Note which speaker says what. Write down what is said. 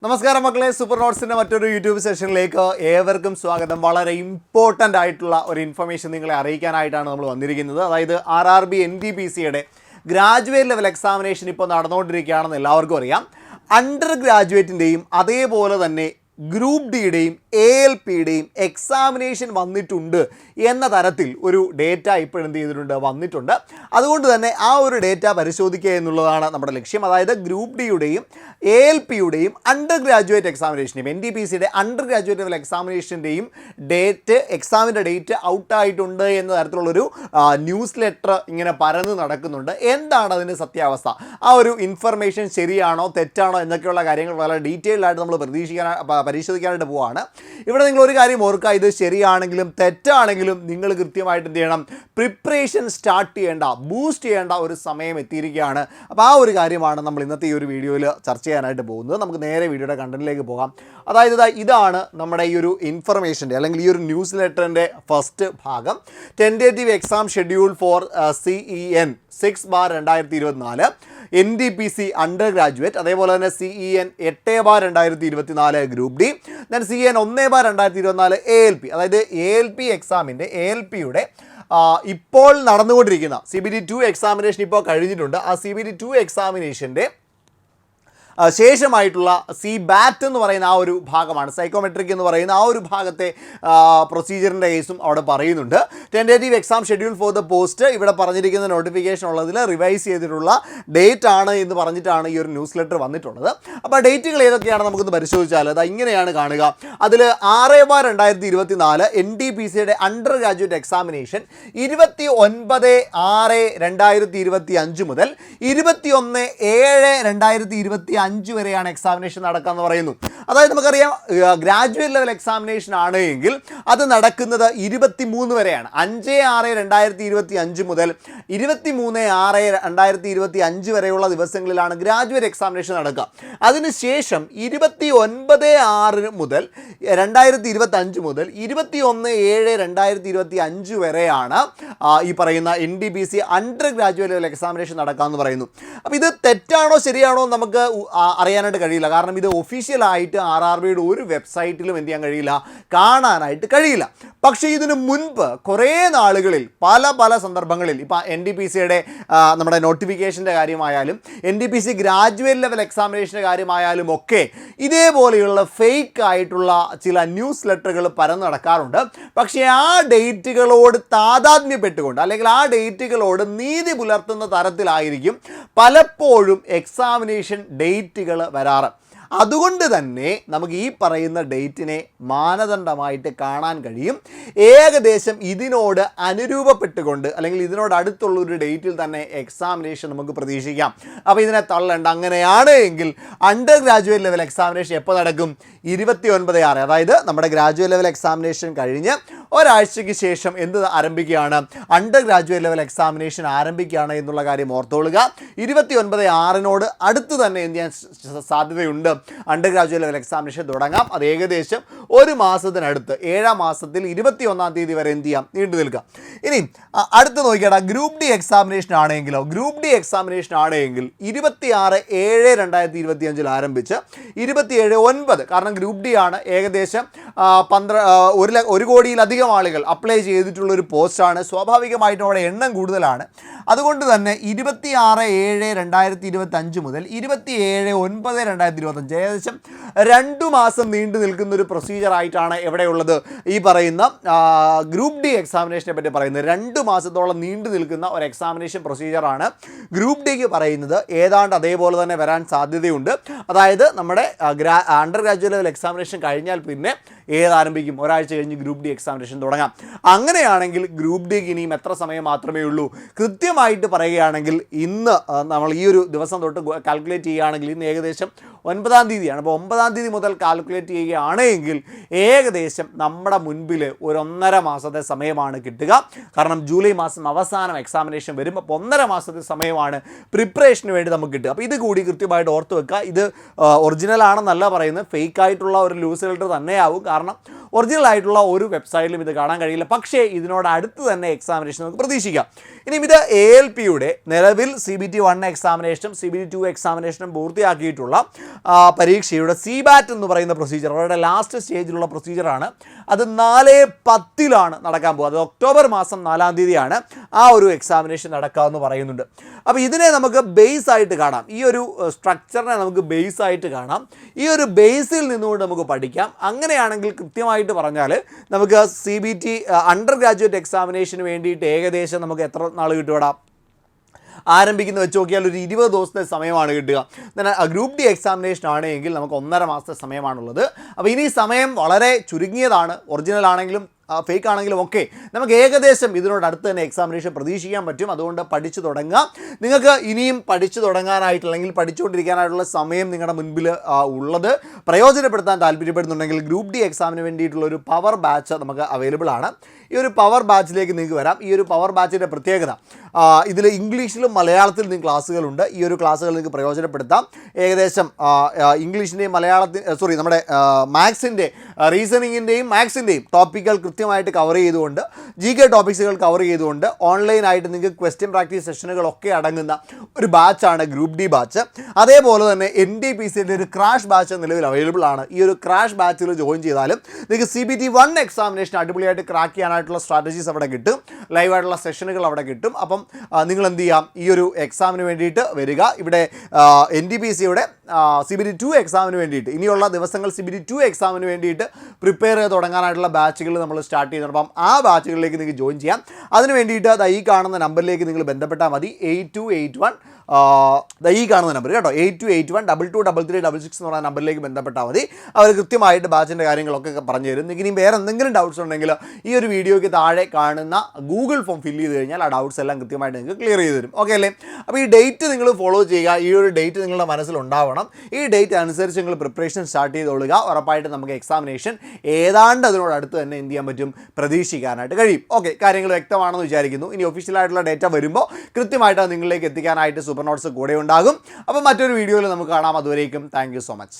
Speaker 1: നമസ്കാരം മക്കളെ, സൂപ്പർ നോട്ട്സിൻ്റെ മറ്റൊരു യൂട്യൂബ് സെഷനിലേക്ക് ഏവർക്കും സ്വാഗതം. വളരെ ഇമ്പോർട്ടൻ്റ് ആയിട്ടുള്ള ഒരു ഇൻഫർമേഷൻ നിങ്ങളെ അറിയിക്കാനായിട്ടാണ് നമ്മൾ വന്നിരിക്കുന്നത്. അതായത് RRB NTPCയുടെ ഗ്രാജുവേറ്റ് ലെവൽ എക്സാമിനേഷൻ ഇപ്പോൾ നടന്നുകൊണ്ടിരിക്കുകയാണെന്ന് എല്ലാവർക്കും അറിയാം. അണ്ടർ ഗ്രാജുവേറ്റിൻ്റെയും അതേപോലെ തന്നെ ഗ്രൂപ്പ് ഡിയുടെയും ALPയുടെയും എക്സാമിനേഷൻ വന്നിട്ടുണ്ട് എന്ന തരത്തിൽ ഒരു ഡേറ്റ ഇപ്പോഴെന്ത് ചെയ്തിട്ടുണ്ട്, വന്നിട്ടുണ്ട്. അതുകൊണ്ട് തന്നെ ആ ഒരു ഡേറ്റ പരിശോധിക്കുക എന്നുള്ളതാണ് നമ്മുടെ ലക്ഷ്യം. അതായത് ഗ്രൂപ്പ് ഡിയുടെയും ALPയുടെയും അണ്ടർ ഗ്രാജുവേറ്റ് എക്സാമിനേഷൻ്റെയും NTPCയുടെ അണ്ടർ ഗ്രാജുവേറ്റ് ലെവൽ എക്സാമിനേഷൻ്റെയും എക്സാമിൻ്റെ ഡേറ്റ് ഔട്ടായിട്ടുണ്ട് എന്ന തരത്തിലുള്ളൊരു ന്യൂസ് ലെറ്റർ ഇങ്ങനെ പരന്ന് നടക്കുന്നുണ്ട്. എന്താണ് അതിൻ്റെ സത്യാവസ്ഥ, ആ ഒരു ഇൻഫർമേഷൻ ശരിയാണോ തെറ്റാണോ എന്നൊക്കെയുള്ള കാര്യങ്ങൾ വളരെ ഡീറ്റെയിൽഡായിട്ട് നമ്മൾ പരിശോധിക്കാനായിട്ട് പോവുകയാണ്. ഇവിടെ നിങ്ങൾ ഒരു കാര്യം ഓർക്കുക, ഇത് ശരിയാണെങ്കിലും തെറ്റാണെങ്കിലും നിങ്ങൾ കൃത്യമായിട്ട് എന്ത് ചെയ്യണം, പ്രിപ്പറേഷൻ സ്റ്റാർട്ട് ചെയ്യേണ്ട, ബൂസ്റ്റ് ചെയ്യേണ്ട ഒരു സമയം എത്തിയിരിക്കുകയാണ്. അപ്പോൾ ആ ഒരു കാര്യമാണ് നമ്മൾ ഇന്നത്തെ ഈ ഒരു വീഡിയോയിൽ ചർച്ച ചെയ്യാനായിട്ട് പോകുന്നത്. നമുക്ക് നേരെ വീഡിയോയുടെ കണ്ടന്റിലേക്ക് പോകാം. അതായത് ഇതാണ് നമ്മുടെ ഈ ഒരു ഇൻഫർമേഷൻ്റെ അല്ലെങ്കിൽ ഈ ഒരു ന്യൂസ് ലെറ്ററിൻ്റെ ഫസ്റ്റ് ഭാഗം. Tentative exam schedule four CEN 6/2024 NTPC under graduate, അതേപോലെ തന്നെ CEN 8/2024 group D, then CEN 1/2024 ALP. അതായത് ALPയുടെ ഇപ്പോൾ നടന്നുകൊണ്ടിരിക്കുന്ന CBT2 എക്സാമിനേഷൻ ഇപ്പോൾ കഴിഞ്ഞിട്ടുണ്ട്. ആ CBT2 എക്സാമിനേഷൻ്റെ ശേഷമായിട്ടുള്ള CBAT എന്ന് പറയുന്ന ആ ഒരു ഭാഗമാണ്, സൈക്കോമെട്രിക് എന്ന് പറയുന്ന ആ ഒരു ഭാഗത്തെ പ്രൊസീജിയറിൻ്റെ കേസും അവിടെ പറയുന്നുണ്ട്. Tentative exam schedule for the post ഇവിടെ പറഞ്ഞിരിക്കുന്ന നോട്ടിഫിക്കേഷൻ ഉള്ളതിൽ റിവൈസ് ചെയ്തിട്ടുള്ള ഡേറ്റ് ആണ് എന്ന് പറഞ്ഞിട്ടാണ് ഈ ഒരു ന്യൂസ് ലെറ്റർ വന്നിട്ടുള്ളത്. അപ്പോൾ ഡേറ്റുകൾ ഏതൊക്കെയാണ് നമുക്കൊന്ന് പരിശോധിച്ചാൽ അത് ഇങ്ങനെയാണ് കാണുക. അതിൽ 6/2024 NTPCയുടെ അണ്ടർ ഗ്രാജുവേറ്റ് എക്സാമിനേഷൻ 29/6/2025 മുതൽ 21/7/2025 വരെയാണ് എക്സാമിനേഷൻ നടക്കാമെന്ന് പറയുന്നു. അതായത് നമുക്കറിയാം, ഗ്രാജുവേറ്റ് ലെവൽ എക്സാമിനേഷൻ ആണ് എങ്കിൽ അത് നടക്കുന്നത് 23 വരെയാണ്. 5/6/2025 മുതൽ 23/6/2025 വരെയുള്ള ദിവസങ്ങളിലാണ് ഗ്രാജുവേറ്റ് എക്സാമിനേഷൻ നടക്കുക. അതിനുശേഷം 29/6 മുതൽ 2025 മുതൽ 21/7/2025 വരെയാണ് ഈ പറയുന്ന NTPC under graduate level examination നടക്കാമെന്ന് പറയുന്നു. അപ്പോൾ ഇത് തെറ്റാണോ ശരിയാണോ നമുക്ക് അറിയാനായിട്ട് കഴിയില്ല. കാരണം ഇത് ഒഫീഷ്യലായിട്ട് RRBയുടെ ഒരു വെബ്സൈറ്റിലും എന്ത് ചെയ്യാൻ കഴിയില്ല, കാണാനായിട്ട് കഴിയില്ല. പക്ഷേ ഇതിനു മുൻപ് കുറേ നാളുകളിൽ പല സന്ദർഭങ്ങളിൽ ഇപ്പോൾ NTPCയുടെ നമ്മുടെ നോട്ടിഫിക്കേഷൻ്റെ കാര്യമായാലും NTPC ഗ്രാജുവേറ്റ് ലെവൽ എക്സാമിനേഷൻ്റെ കാര്യമായാലും ഒക്കെ ഇതേപോലെയുള്ള ഫേക്ക് ആയിട്ടുള്ള ചില ന്യൂസ് ലെറ്ററുകൾ പരന്നു നടക്കാറുണ്ട്. പക്ഷേ ആ ഡേറ്റുകളോട് താതാത്മ്യപ്പെട്ടുകൊണ്ട് അല്ലെങ്കിൽ ആ ഡേറ്റുകളോട് നീതി പുലർത്തുന്ന തരത്തിലായിരിക്കും പലപ്പോഴും എക്സാമിനേഷൻ ഡേറ്റുകൾ വരാറ്. അതുകൊണ്ട് തന്നെ നമുക്ക് ഈ പറയുന്ന ഡേറ്റിനെ മാനദണ്ഡമായിട്ട് കാണാൻ കഴിയും. ഏകദേശം ഇതിനോട് അനുരൂപപ്പെട്ടുകൊണ്ട് അല്ലെങ്കിൽ ഇതിനോട് അടുത്തുള്ള ഒരു ഡേറ്റിൽ തന്നെ എക്സാമിനേഷൻ നമുക്ക് പ്രതീക്ഷിക്കാം. അപ്പോൾ ഇതിനെ തള്ളേണ്ട. അങ്ങനെയാണ് എങ്കിൽ അണ്ടർ ഗ്രാജുവേറ്റ് ലെവൽ എക്സാമിനേഷൻ എപ്പോൾ നടക്കും? 29/6. അതായത് നമ്മുടെ ഗ്രാജുവേറ്റ് ലെവൽ എക്സാമിനേഷൻ കഴിഞ്ഞ് ഒരാഴ്ചയ്ക്ക് ശേഷം എന്ത് ആരംഭിക്കുകയാണ്? അണ്ടർ ഗ്രാജുവേറ്റ് ലെവൽ എക്സാമിനേഷൻ ആരംഭിക്കുകയാണ് എന്നുള്ള കാര്യം ഓർത്തോളുക. 29/6 അടുത്ത് തന്നെ എന്ത് ചെയ്യാൻ സാധ്യതയുണ്ട്? അണ്ടർ ഗ്രാജുവേറ്റ് ലെവൽ എക്സാമിനേഷൻ തുടങ്ങാം. അത് ഏകദേശം ഒരു മാസത്തിനടുത്ത് 7ാം മാസത്തിൽ 21ാം തീയതി വരെ എന്ത് ചെയ്യാം, നീണ്ടു നിൽക്കാം. ഇനി അടുത്ത് നോക്കിയാൽ ഗ്രൂപ്പ് ഡി എക്സാമിനേഷൻ ആണെങ്കിലോ, ഗ്രൂപ്പ് ഡി എക്സാമിനേഷൻ ആണെങ്കിൽ 26/7/2025 ആരംഭിച്ച് 27/9, കാരണം ഗ്രൂപ്പ് ഡി ആണ്, ഏകദേശം 1 കോടിയിലധികം ആളുകൾ അപ്ലൈ ചെയ്തിട്ടുള്ളൊരു പോസ്റ്റാണ്. സ്വാഭാവികമായിട്ടും അവിടെ എണ്ണം കൂടുതലാണ്. അതുകൊണ്ട് തന്നെ 26/7/2025 മുതൽ 27/9/2025 ഏകദേശം 2 മാസം നീണ്ടു നിൽക്കുന്ന ഒരു പ്രൊസീജിയർ ആയിട്ടാണ് എവിടെയുള്ളത്, ഈ പറയുന്ന ഗ്രൂപ്പ് ഡി എക്സാമിനേഷനെ പറ്റി പറയുന്നത്. 2 മാസത്തോളം നീണ്ടു നിൽക്കുന്ന ഒരു എക്സാമിനേഷൻ പ്രൊസീജിയറാണ് ഗ്രൂപ്പ് ഡിക്ക് പറയുന്നത്. ഏതാണ്ട് അതേപോലെ തന്നെ വരാൻ സാധ്യതയുണ്ട്. അതായത് നമ്മുടെ അണ്ടർ ഗ്രാജുവേറ്റ് ലെവൽ എക്സാമിനേഷൻ കഴിഞ്ഞാൽ പിന്നെ ആരംഭിക്കും? ഒരാഴ്ച കഴിഞ്ഞ് ഗ്രൂപ്പ് ഡി എക്സാമിനേഷൻ തുടങ്ങാം. അങ്ങനെയാണെങ്കിൽ ഗ്രൂപ്പ് ഡിക്ക് ഇനിയും എത്ര സമയം മാത്രമേ ഉള്ളൂ? കൃത്യമായിട്ട് പറയുകയാണെങ്കിൽ ഇന്ന് നമ്മൾ ഈ ഒരു ദിവസം തൊട്ട് കാൽക്കുലേറ്റ് ചെയ്യുകയാണെങ്കിൽ ഇന്ന് ഏകദേശം 9ാം തീയതിയാണ്. അപ്പോൾ 9ാം തീയതി മുതൽ കാൽക്കുലേറ്റ് ചെയ്യുകയാണെങ്കിൽ ഏകദേശം നമ്മുടെ മുൻപിൽ ഒരു 1.5 മാസത്തെ സമയമാണ് കിട്ടുക. കാരണം ജൂലൈ മാസം അവസാനം എക്സാമിനേഷൻ വരും. അപ്പോൾ 1.5 മാസത്തെ സമയമാണ് പ്രിപ്പറേഷന് വേണ്ടി നമുക്ക് കിട്ടുക. അപ്പോൾ ഇത് കൂടി കൃത്യമായിട്ട് ഓർത്ത് വെക്കുക. ഇത് ഒറിജിനൽ ആണെന്നല്ല പറയുന്നത്, ഫേക്ക് ആയിട്ടുള്ള ഒരു ന്യൂസ് ലെറ്റർ തന്നെയാവും. കാരണം ഒറിജിനൽ ആയിട്ടുള്ള ഒരു വെബ്സൈറ്റിലും ഇത് കാണാൻ കഴിയില്ല. പക്ഷേ ഇതിനോട് അടുത്ത് തന്നെ എക്സാമിനേഷൻ നമുക്ക് പ്രതീക്ഷിക്കാം. ഇനിയും ഇത് ALPയുടെ നിലവിൽ CBT 1 എക്സാമിനേഷനും CBT 2 എക്സാമിനേഷനും പൂർത്തിയാക്കിയിട്ടുള്ള പരീക്ഷയുടെ CBAT എന്ന് പറയുന്ന പ്രൊസീജിയർ, അവരുടെ ലാസ്റ്റ് സ്റ്റേജിലുള്ള പ്രൊസീജിയറാണ്. അത് 4/10 നടക്കാൻ പോകുക. അത് ഒക്ടോബർ മാസം 4-ാം തീയതിയാണ് ആ ഒരു എക്സാമിനേഷൻ നടക്കാമെന്ന് പറയുന്നുണ്ട്. അപ്പോൾ ഇതിനെ നമുക്ക് ബേസ് ആയിട്ട് കാണാം, ഈ ഒരു സ്ട്രക്ചറിനെ നമുക്ക് ബേസ് ആയിട്ട് കാണാം. ഈ ഒരു ബേസിൽ നിന്നുകൊണ്ട് നമുക്ക് പഠിക്കാം. അങ്ങനെയാണെങ്കിൽ കൃത്യമായിട്ട് പറഞ്ഞാൽ നമുക്ക് CBT അണ്ടർ ഗ്രാജുവേറ്റ് എക്സാമിനേഷന് വേണ്ടിയിട്ട് ഏകദേശം നമുക്ക് എത്ര നാൾ കിട്ടുവാടാ? ആരംഭിക്കുന്ന വെച്ച് നോക്കിയാൽ ഒരു 20 ദിവസത്തെ സമയമാണ് കിട്ടുക. എന്നാൽ ഗ്രൂപ്പ് ഡി എക്സാമിനേഷൻ ആണെങ്കിൽ നമുക്ക് 1.5 മാസത്തെ സമയമാണുള്ളത്. അപ്പോൾ ഇനി സമയം വളരെ ചുരുങ്ങിയതാണ്. ഒറിജിനൽ ആണെങ്കിലും ഫേക്ക് ആണെങ്കിലും ഒക്കെ നമുക്ക് ഏകദേശം ഇതിനോടടുത്ത് തന്നെ എക്സാമിനേഷൻ പ്രതീക്ഷിക്കാൻ പറ്റും. അതുകൊണ്ട് പഠിച്ചു തുടങ്ങുക. നിങ്ങൾക്ക് ഇനിയും പഠിച്ചു തുടങ്ങാനായിട്ട് അല്ലെങ്കിൽ പഠിച്ചുകൊണ്ടിരിക്കാനായിട്ടുള്ള സമയം നിങ്ങളുടെ മുൻപിൽ ഉള്ളത് പ്രയോജനപ്പെടുത്താൻ താല്പര്യപ്പെടുന്നുണ്ടെങ്കിൽ ഗ്രൂപ്പ് ഡി എക്സാമിന് വേണ്ടിയിട്ടുള്ള ഒരു പവർ ബാച്ച് നമുക്ക് അവൈലബിൾ ആണ്. ഈ ഒരു പവർ ബാച്ചിലേക്ക് നിങ്ങൾക്ക് വരാം. ഈ ഒരു പവർ ബാച്ചിൻ്റെ പ്രത്യേകത, ഇതിൽ ഇംഗ്ലീഷിലും മലയാളത്തിലും നിങ്ങൾക്ക് ക്ലാസ്സുകളുണ്ട്. ഈ ഒരു ക്ലാസ്സുകൾ നിങ്ങൾക്ക് പ്രയോജനപ്പെടുത്താം. ഏകദേശം ഇംഗ്ലീഷിൻ്റെയും നമ്മുടെ മാത്സിൻ്റെ, റീസണിങ്ങിൻ്റെയും മാത്സിൻ്റെയും ടോപ്പിക്കുകൾ കൃത്യമായിട്ട് കവർ ചെയ്തുകൊണ്ട്, GK ടോപ്പിക്സുകൾ കവർ ചെയ്തുകൊണ്ട് ഓൺലൈനായിട്ട് നിങ്ങൾക്ക് ക്വസ്റ്റ്യൻ പ്രാക്ടീസ് സെഷനുകളൊക്കെ അടങ്ങുന്ന ഒരു ബാച്ചാണ് ഗ്രൂപ്പ് ഡി ബാച്ച്. അതേപോലെ തന്നെ NTPCയുടെ ഒരു ക്രാഷ് ബാച്ച് നിലവിൽ അവൈലബിൾ ആണ്. ഈ ഒരു ക്രാഷ് ബാച്ചിൽ ജോയിൻ ചെയ്താലും നിങ്ങൾക്ക് CBT 1 എക്സാമിനേഷൻ അടിപൊളിയായിട്ട് ക്രാക്ക് ചെയ്യാനായിട്ടുള്ള സ്ട്രാറ്റജീസ് അവിടെ കിട്ടും, ലൈവായിട്ടുള്ള സെഷനുകൾ അവിടെ കിട്ടും. അപ്പം നിങ്ങൾ എന്ത് ചെയ്യാം, ഈ ഒരു എക്സാമിന് വേണ്ടിയിട്ട് വരിക. ഇവിടെ NTPCയുടെ CBT 2 എക്സാമിന് വേണ്ടിയിട്ട് ഇനിയുള്ള ദിവസങ്ങൾ CBT 2 എക്സാമിന് വേണ്ടിയിട്ട് പ്രിപ്പയർ ചെയ്ത് തുടങ്ങാനായിട്ടുള്ള ബാച്ചുകൾ നമ്മൾ സ്റ്റാർട്ട് ചെയ്യുന്നുണ്ട്. അപ്പം ആ ബാച്ചുകളിലേക്ക് നിങ്ങൾക്ക് ജോയിൻ ചെയ്യാം. അതിന് വേണ്ടിയിട്ട് ഈ കാണുന്ന നമ്പറിലേക്ക് നിങ്ങൾ ബന്ധപ്പെട്ടാൽ മതി. 8281 ഈ കാണുന്ന നമ്പർ കേട്ടോ, 8281 223366 എന്ന് പറയുന്ന നമ്പറിലേക്ക് ബന്ധപ്പെട്ടാൽ മതി. അവർ കൃത്യമായിട്ട് ബാച്ചിൻ്റെ കാര്യങ്ങളൊക്കെ പറഞ്ഞു തരും. നിങ്ങൾക്ക് ഇനി വേറെ എന്തെങ്കിലും ഡൗട്ട്സ് ഉണ്ടെങ്കിൽ ഈ ഒരു വീഡിയോയ്ക്ക് താഴെ കാണുന്ന ഗൂഗിൾ ഫോം ഫില്ല് ചെയ്ത് കഴിഞ്ഞാൽ ആ ഡൗട്ട്സ് എല്ലാം കൃത്യമായിട്ട് നിങ്ങൾക്ക് ക്ലിയർ ചെയ്ത് തരും. ഓക്കെ അല്ലേ? അപ്പോൾ ഈ ഡേറ്റ് നിങ്ങൾ ഫോളോ ചെയ്യുക. ഈ ഒരു ഡേറ്റ് നിങ്ങളുടെ മനസ്സിലുണ്ടാവണം. ഈ ഡേറ്റ് അനുസരിച്ച് നിങ്ങൾ പ്രിപ്പറേഷൻ സ്റ്റാർട്ട് ചെയ്തോളുക. ഉറപ്പായിട്ട് നമുക്ക് എക്സാമിനേഷൻ ഏതാണ്ട് അതിനോടടുത്ത് തന്നെ എന്ത് ചെയ്യാൻ പറ്റും, പ്രതീക്ഷിക്കാനായിട്ട് കഴിയും. ഓക്കെ, കാര്യങ്ങൾ വ്യക്തമാണെന്ന് വിചാരിക്കുന്നു. ഇനി ഒഫീഷ്യലായിട്ടുള്ള ഡേറ്റ വരുമ്പോൾ കൃത്യമായിട്ട് നിങ്ങളിലേക്ക് എത്തിക്കാനായിട്ട് സൂപ്പർ നോട്ട്സ് കൂടെ ഉണ്ടാകും. അപ്പോൾ മറ്റൊരു വീഡിയോയിൽ നമുക്ക് കാണാം. അതുവരേക്കും താങ്ക് യു സോ മച്ച്.